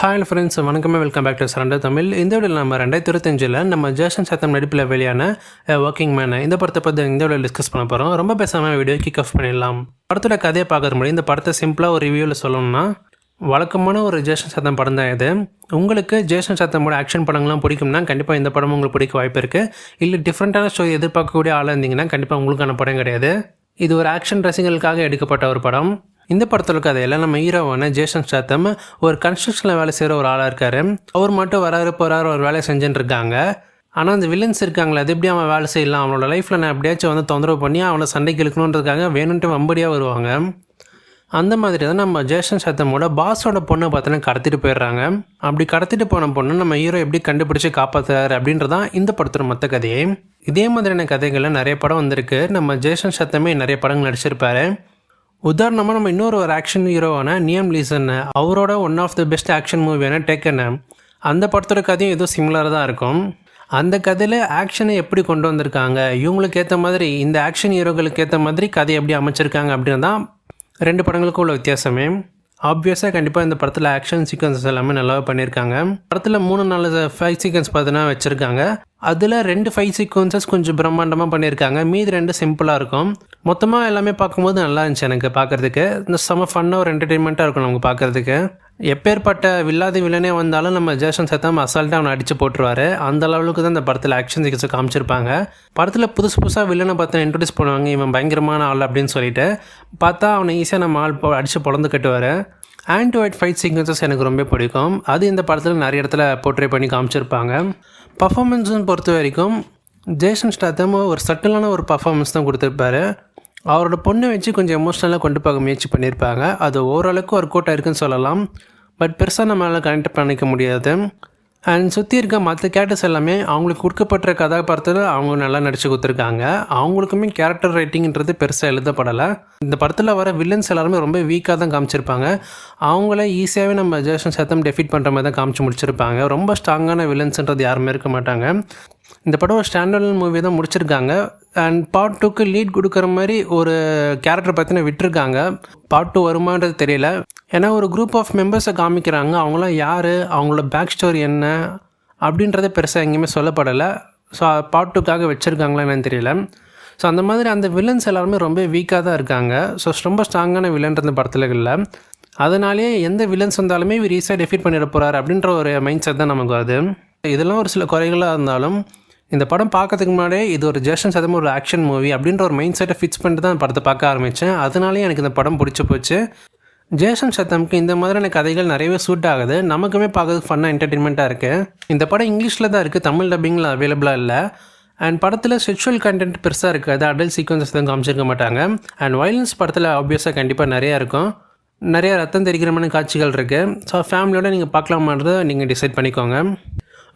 Hi friends, வணக்கமே. Welcome back to சரண்டர் தமிழ். இந்த வீடியோவில் நம்ம 2025 நம்ம ஜேசன் ஸ்டேத்தம் நடிப்பில் வெளியான ஒர்க்கிங் மேன் இந்த படத்தை பற்றி இந்த வீடியோவில் டிஸ்கஸ் பண்ண போகிறோம். ரொம்ப பேசாமல் வீடியோ கிக் ஆஃப் பண்ணிடலாம். படத்தோட கதையை பார்க்குற முடியும். இந்த படத்தை சிம்பிளாக ஒரு ரிவ்யூவில் சொல்லணும்னா, வழக்கமான ஒரு ஜேசன் ஸ்டேத்தம் படம் தான் இது. உங்களுக்கு ஜேசன் ஸ்டேத்தமோட ஆக்ஷன் படங்கள்லாம் பிடிக்கும்னா கண்டிப்பாக இந்த படம் உங்களுக்கு பிடிக்க வாய்ப்பு இருக்குது. இல்லை டிஃப்ரெண்ட்டான ஸ்டோரி எதிர்பார்க்கக்கூடிய ஆளாக இருந்தீங்கன்னா கண்டிப்பாக உங்களுக்கான படம் கிடையாது. இது ஒரு ஆக்ஷன் ரசிகர்களுக்காக எடுக்கப்பட்ட ஒரு படம். இந்த படத்தோட கதையில் நம்ம ஹீரோவான ஜேசன் ஸ்டேத்தம் ஒரு கன்ஸ்ட்ரக்ஷனில் வேலை செய்கிற ஒரு ஆளாக இருக்கார். அவர் மட்டும் வராரு போகிறாரு ஒரு வேலையை செஞ்சுட்டு இருக்காங்க. ஆனால் அந்த வில்லன்ஸ் இருக்காங்களே, அது எப்படி அவன் வேலை செய்யலாம், அவனோட லைஃப்பில் நான் எப்படியாச்சும் வந்து தொந்தரவு பண்ணி அவனை சண்டைக்கு இழுக்கணுன்றதுக்காக வேணுன்ட்டு வம்படியாக வருவாங்க. அந்த மாதிரி தான் நம்ம ஜேசன் ஸ்டேத்தமோட பாஸோட பொண்ணை பார்த்தோன்னா கடத்திட்டு போயிடுறாங்க. அப்படி கடத்திட்டு போன பொண்ணு நம்ம ஹீரோ எப்படி கண்டுபிடிச்சி காப்பாற்றுறாரு அப்படின்றதான் இந்த படத்தோட மொத்த கதையே. இதே மாதிரியான கதைகளில் நிறைய படம் வந்திருக்கு. நம்ம ஜேசன் ஸ்டேத்தமே நிறைய படங்கள் நடிச்சிருப்பாரு. உதாரணமாக நம்ம இன்னொரு ஆக்ஷன் ஹீரோவான லியாம் நீசன், அவரோட one of the best action மூவியான டேக்கன், அந்த படத்தோட கதையும் ஏதோ சிமிலராக தான் இருக்கும். அந்த கதையில் ஆக்ஷனை எப்படி கொண்டு வந்திருக்காங்க, இவங்களுக்கு ஏற்ற மாதிரி இந்த ஆக்ஷன் ஹீரோகளுக்கு ஏற்ற மாதிரி கதையை எப்படி அமைச்சிருக்காங்க அப்படின்னு தான் ரெண்டு படங்களுக்கும் உள்ள வித்தியாசமே. ஆப்வியஸாக கண்டிப்பாக இந்த படத்தில் ஆக்ஷன் சீக்வன்சஸ் எல்லாமே நல்லாவே பண்ணியிருக்காங்க. படத்தில் 3-4 ஃபைட் சீக்வன்ஸ் பார்த்தீங்கன்னா வச்சுருக்காங்க. அதில் 2 ஃபைட் சீக்வன்சஸ் கொஞ்சம் பிரம்மாண்டமாக பண்ணியிருக்காங்க, மீதி 2 சிம்பிளாக இருக்கும். மொத்தமாக எல்லாமே பார்க்கும்போது நல்லா இருந்துச்சு எனக்கு பார்க்குறதுக்கு. இந்த செம்ம ஃபன்னாக ஒரு என்டர்டெயின்மெண்ட்டாக இருக்கும் நமக்கு பார்க்குறதுக்கு. எப்பேற்பட்ட வில்லாதி வில்லனே வந்தாலும் நம்ம ஜேசன் ஸ்டேத்தம் அசால்ட்டாக அவனை அடித்து போட்டுருவார். அந்த லெவலுக்கு தான் இந்த படத்தில் ஆக்ஷன் சீக்வன்ஸை காமிச்சிருப்பாங்க. படத்தில் புதுசாக வில்லனை பார்த்து இன்ட்ரடியூஸ் பண்ணுவாங்க, இவன் பயங்கரமான ஆள் அப்படின்னு சொல்லிட்டு. பார்த்தா அவனை ஈஸியாக நம்ம ஆள் அடித்து பொழந்து கட்டுவார். Hand to hand fight sequences எனக்கு ரொம்ப பிடிக்கும். அது இந்த படத்தில் நிறைய இடத்துல போர்ட்ரே பண்ணி காமிச்சிருப்பாங்க. பர்ஃபார்மன்ஸ்னு பொறுத்த வரைக்கும் ஜேசன் ஸ்டேத்தம் ஒரு சட்டிலான ஒரு பர்ஃபார்மன்ஸ் தான் கொடுத்துருப்பாரு. அவரோட பொண்ணை வச்சு கொஞ்சம் எமோஷ்னலாக கொண்டு போக முயற்சி பண்ணியிருப்பாங்க. அது ஓரளவுக்கு ஒர்க் அவுட் ஆயிருக்குன்னு சொல்லலாம். பட் பெருசாக நம்மளால் கனெக்ட் பண்ணிக்க முடியாது. அண்ட் சுற்றி இருக்க மற்ற கேரக்டர்ஸ் எல்லாமே அவங்களுக்கு கொடுக்கப்பட்ட கதாபாத்திரத்தில் அவங்க நல்லா நடிச்சு கொடுத்துருக்காங்க. அவங்களுக்குமே கேரக்டர் ரைட்டிங்கிறது பெருசாக எழுதப்படலை. இந்த படத்தில் வர வில்லன்ஸ் எல்லாருமே ரொம்ப வீக்காக தான் காமிச்சிருப்பாங்க. அவங்கள ஈஸியாகவே நம்ம ஜேசன் ஸ்டேத்தம் டெஃபீட் பண்ணுற மாதிரி தான் காமிச்சு முடிச்சிருப்பாங்க. ரொம்ப ஸ்ட்ராங்கான வில்லன்ஸ்ன்றது யாருமே இருக்க மாட்டாங்க. இந்த படம் ஒரு ஸ்டாண்டர்ட் மூவி தான் முடிச்சிருக்காங்க. அண்ட் பார்ட் 2க்கு லீட் கொடுக்குற மாதிரி ஒரு கேரக்டர் பார்த்தீங்கன்னா விட்டுருக்காங்க. பார்ட் 2 வருமானது தெரியல. ஏன்னா ஒரு குரூப் ஆஃப் மெம்பர்ஸை காமிக்கிறாங்க. அவங்களாம் யார், அவங்களோட பேக் ஸ்டோரி என்ன அப்படின்றத பெருசாக எங்கேயுமே சொல்லப்படலை. ஸோ பார்ட் 2க்காக வச்சுருக்காங்களா என்னன்னு தெரியல. ஸோ அந்த மாதிரி அந்த வில்லன்ஸ் எல்லாருமே ரொம்ப வீக்காக தான் இருக்காங்க. ஸோ ரொம்ப ஸ்ட்ராங்கான வில்லன்ற இந்த படத்தில் இல்லை. அதனாலே எந்த வில்லன்ஸ் வந்தாலுமே இவர் ஈஸியாக டெஃபீட் பண்ணிட போகிறார் அப்படின்ற ஒரு மைண்ட் செட் தான் நமக்கு வருது. இதெல்லாம் ஒரு சில குறைகளாக இருந்தாலும் இந்த படம் பார்க்கறதுக்கு முன்னாடியே இது ஒரு ஜேசன் ஸ்டேத்தம் ஒரு ஆக்ஷன் மூவி அப்படின்ற ஒரு மைண்ட் செட்டை ஃபிக்ஸ் பண்ணிட்டு தான் படத்தை பார்க்க ஆரம்பித்தேன். அதனாலே எனக்கு இந்த படம் பிடிச்சி போச்சு. ஜேசன் ஸ்டேத்தம்க்கு இந்த மாதிரியான கதைகள் நிறையவே சூட் ஆகுது. நமக்குமே பார்க்கறதுக்கு ஃபன்னாக என்டர்டெயின்மெண்ட்டாக இருக்குது. இந்த படம் இங்கிலீஷில் தான் இருக்குது, தமிழ் டப்பிங்கில் அவைலபிளாக இல்லை. அண்ட் படத்தில் செக்ஷுவல் கண்டென்ட் பெருசாக இருக்காது, அடல்ட் சீக்வன்சஸ் தான் காமிச்சிருக்க மாட்டாங்க. அண்ட் வயலன்ஸ் படத்தில் ஆப்வியஸாக கண்டிப்பாக நிறையா இருக்கும். நிறைய ரத்தம் தெரிக்கிறமான காட்சிகள் இருக்குது. ஸோ ஃபேமிலியோடு நீங்கள் பார்க்கலாமான்றதை நீங்கள் டிசைட் பண்ணிக்கோங்க.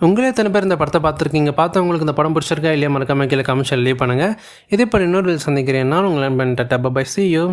உங்களே எத்தனை பேர் இந்த படத்தை பார்த்துருக்கீங்க? பார்த்தவங்களுக்கு இந்த படம் பிடிச்சிருக்கா இல்லையா? மறக்காம கீழே கமெண்ட்ஸ் லீவ் பண்ணுங்கள். இதே போல் இன்னொரு சந்திக்கிறேன். நான் உங்களை நண்பன். Tata, bye, see you.